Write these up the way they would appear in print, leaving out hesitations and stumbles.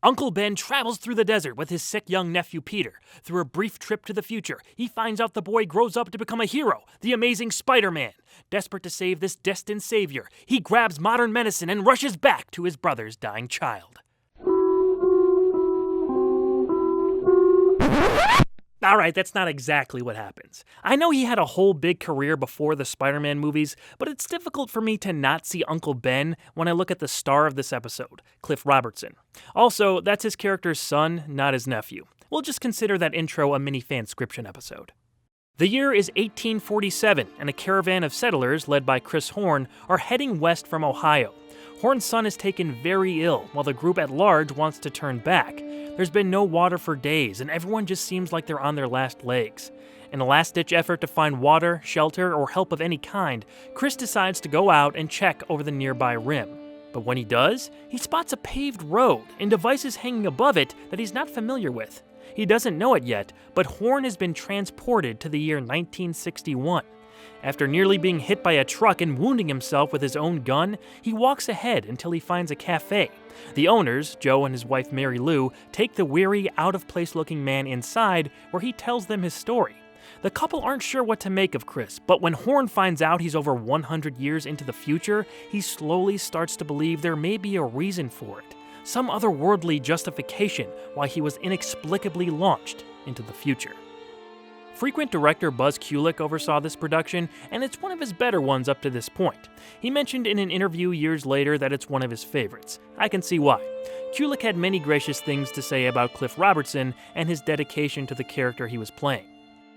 Uncle Ben travels through the desert with his sick young nephew Peter. Through a brief trip to the future, he finds out the boy grows up to become a hero, the amazing Spider-Man. Desperate to save this destined savior, he grabs modern medicine and rushes back to his brother's dying child. Alright, that's not exactly what happens. I know he had a whole big career before the Spider-Man movies, but it's difficult for me to not see Uncle Ben when I look at the star of this episode, Cliff Robertson. Also, that's his character's son, not his nephew. We'll just consider that intro a mini fanscription episode. The year is 1847, and a caravan of settlers, led by Chris Horn, are heading west from Ohio. Horn's son is taken very ill, while the group at large wants to turn back. There's been no water for days, and everyone just seems like they're on their last legs. In a last-ditch effort to find water, shelter, or help of any kind, Chris decides to go out and check over the nearby rim. But when he does, he spots a paved road and devices hanging above it that he's not familiar with. He doesn't know it yet, but Horn has been transported to the year 1961. After nearly being hit by a truck and wounding himself with his own gun, he walks ahead until he finds a cafe. The owners, Joe and his wife Mary Lou, take the weary, out-of-place-looking man inside, where he tells them his story. The couple aren't sure what to make of Chris, but when Horn finds out he's over 100 years into the future, he slowly starts to believe there may be a reason for it. Some otherworldly justification why he was inexplicably launched into the future. Frequent director Buzz Kulik oversaw this production, and it's one of his better ones up to this point. He mentioned in an interview years later that it's one of his favorites. I can see why. Kulik had many gracious things to say about Cliff Robertson and his dedication to the character he was playing.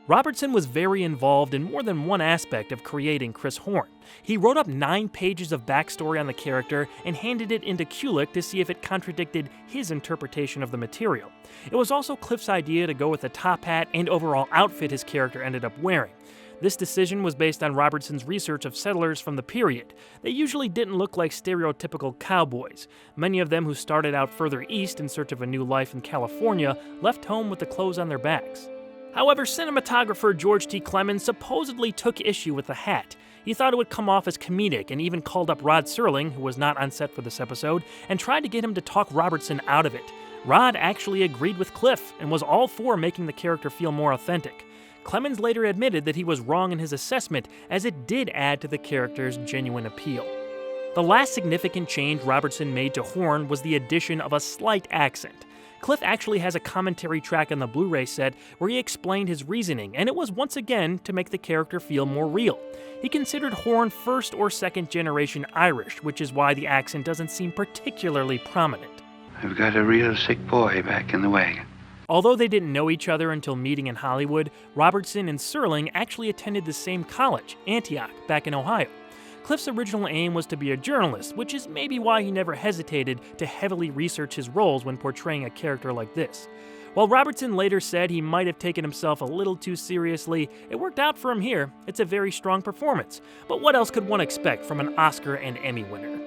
Robertson was very involved in more than one aspect of creating Chris Horn. He wrote up 9 pages of backstory on the character and handed it into Kulik to see if it contradicted his interpretation of the material. It was also Cliff's idea to go with the top hat and overall outfit his character ended up wearing. This decision was based on Robertson's research of settlers from the period. They usually didn't look like stereotypical cowboys. Many of them who started out further east in search of a new life in California left home with the clothes on their backs. However, cinematographer George T. Clemens supposedly took issue with the hat. He thought it would come off as comedic and even called up Rod Serling, who was not on set for this episode, and tried to get him to talk Robertson out of it. Rod actually agreed with Cliff and was all for making the character feel more authentic. Clemens later admitted that he was wrong in his assessment, as it did add to the character's genuine appeal. The last significant change Robertson made to Horn was the addition of a slight accent. Cliff actually has a commentary track on the Blu-ray set where he explained his reasoning, and it was once again to make the character feel more real. He considered Horn first or second generation Irish, which is why the accent doesn't seem particularly prominent. I've got a real sick boy back in the wagon. Although they didn't know each other until meeting in Hollywood, Robertson and Serling actually attended the same college, Antioch, back in Ohio. Cliff's original aim was to be a journalist, which is maybe why he never hesitated to heavily research his roles when portraying a character like this. While Robertson later said he might have taken himself a little too seriously, it worked out for him here. It's a very strong performance. But what else could one expect from an Oscar and Emmy winner?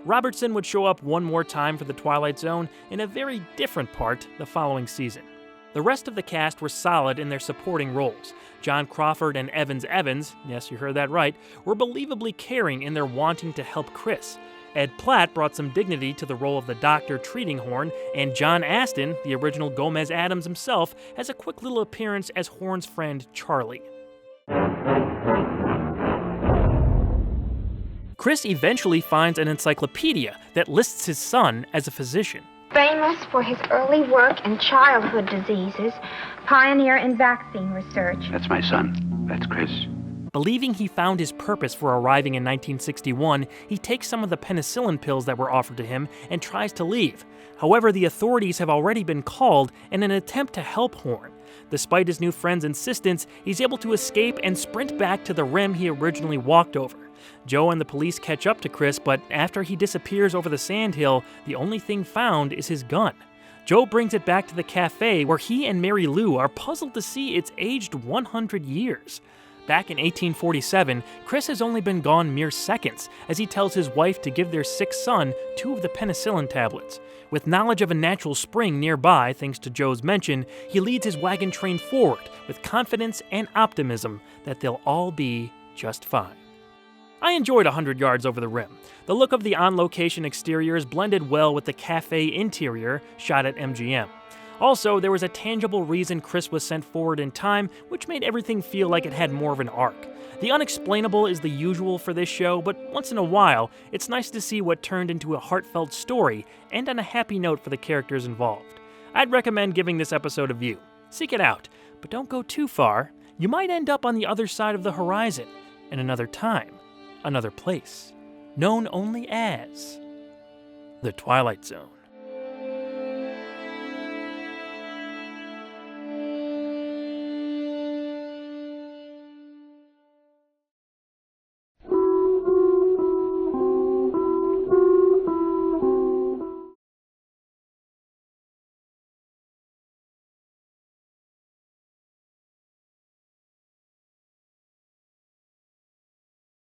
Robertson would show up one more time for the Twilight Zone in a very different part the following season. The rest of the cast were solid in their supporting roles. John Crawford and Evans, yes, you heard that right, were believably caring in their wanting to help Chris. Ed Platt brought some dignity to the role of the doctor treating Horn, and John Astin, the original Gomez Addams himself, has a quick little appearance as Horn's friend Charlie. Chris eventually finds an encyclopedia that lists his son as a physician. Famous for his early work in childhood diseases, pioneer in vaccine research. That's my son. That's Chris. Believing he found his purpose for arriving in 1961, he takes some of the penicillin pills that were offered to him and tries to leave. However, the authorities have already been called in an attempt to help Horn. Despite his new friend's insistence, he's able to escape and sprint back to the rim he originally walked over. Joe and the police catch up to Chris, but after he disappears over the sandhill, the only thing found is his gun. Joe brings it back to the cafe where he and Mary Lou are puzzled to see it's aged 100 years. Back in 1847, Chris has only been gone mere seconds as he tells his wife to give their sick son 2 of the penicillin tablets. With knowledge of a natural spring nearby, thanks to Joe's mention, he leads his wagon train forward with confidence and optimism that they'll all be just fine. I enjoyed 100 Yards Over the Rim. The look of the on-location exteriors blended well with the cafe interior shot at MGM. Also, there was a tangible reason Chris was sent forward in time, which made everything feel like it had more of an arc. The unexplainable is the usual for this show, but once in a while, it's nice to see what turned into a heartfelt story and on a happy note for the characters involved. I'd recommend giving this episode a view. Seek it out, but don't go too far. You might end up on the other side of the horizon, in another time, another place, known only as the Twilight Zone.